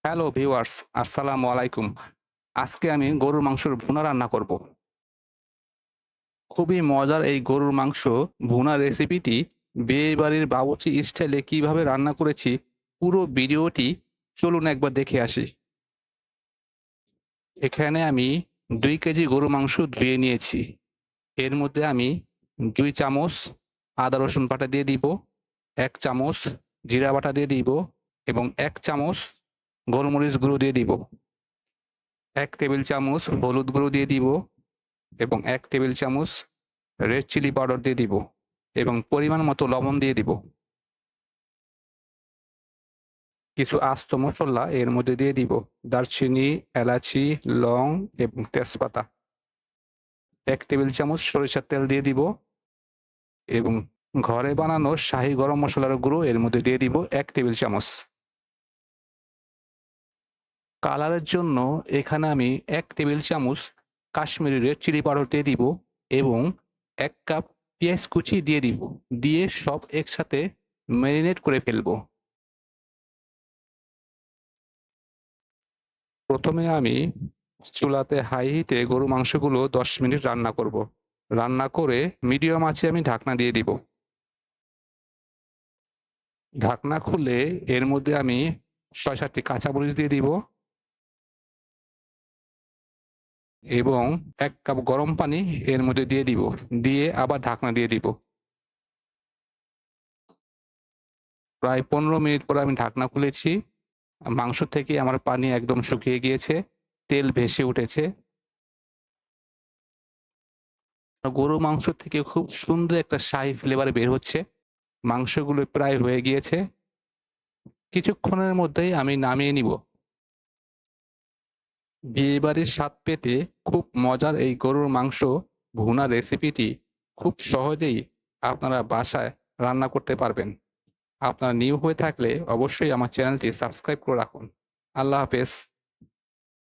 Hello viewers, আসসালামু আলাইকুম। আজকে আমি গরুর মাংসের ভুনা রান্না করব। খুবই মজার এই গরুর মাংস ভুনা রেসিপিটি বিয়েবাড়ির বাবুর্চি স্টাইলে কিভাবে রান্না করেছি পুরো ভিডিওটি চলুন একবার দেখে আসি। এখানে আমি ২ কেজি গরুর মাংস ধুয়ে নিয়েছি। এর মধ্যে আমি ২ চামচ আদা রসুন বাটা দিয়ে দিব, ১ চামচ জিরা বাটা দিয়ে দিব এবং ১ চামচ গোলমরিচ গুঁড়ো দিয়ে দিব। ১ টেবিল চামচ হলুদ গুঁড়ো দিয়ে দিব এবং ১ টেবিল চামচ রেড চিলি পাউডার দিয়ে দিব এবং পরিমাণ মতো লবণ দিয়ে দিব। কিছু আস্ত মসলা এর মধ্যে দিয়ে দিব। দারচিনি, এলাচি, লং এবং তেজপাতা। ১ টেবিল চামচ সরিষার তেল দিয়ে দিব এবং ঘরে বানানো শাহী গরম মসলার গুঁড়ো এর মধ্যে দিয়ে দিব ১ টেবিল চামচ। কালারের জন্য এখানে আমি ১ টেবিল চামচ কাশ্মীরি রেড চিলি পাউডার দিয়ে দিব এবং ১ কাপ পেঁয়াজ কুচি দিয়ে দিব। দিয়ে সব একসাথে ম্যারিনেট করে ফেলবো। প্রথমে আমি চুলাতে হাই হিটে গরুর মাংসগুলো ১০ মিনিট রান্না করব। রান্না করে মিডিয়াম আঁচে আমি ঢাকনা দিয়ে দিব। ঢাকনা খুলে এর মধ্যে আমি ৬-৭ টি কাঁচামরিচ দিয়ে দিব এবং ১ কাপ গরম পানি এর মধ্যে দিয়ে দিব। দিয়ে আবার ঢাকনা দিয়ে দিব। প্রায় ১৫ মিনিট পরে আমি ঢাকনা খুলেছি। মাংস থেকে আমার পানি একদম শুকিয়ে গিয়েছে। তেল ভেসে উঠেছে। গরুর মাংস থেকে খুব সুন্দর একটা শাহী ফ্লেভার বের হচ্ছে। মাংসগুলো প্রায় হয়ে গিয়েছে। কিছুক্ষণের মধ্যেই আমি নামিয়ে নিব। বিয়েবাড়ির স্বাদ পেতে খুব মজার এই গরুর মাংস ভুনা রেসিপিটি খুব সহজেই আপনারা বাসায় রান্না করতে পারবেন। আপনারা নিউ হয়ে থাকলে অবশ্যই আমার চ্যানেলটি সাবস্ক্রাইব করে রাখুন। আল্লাহ হাফেজ।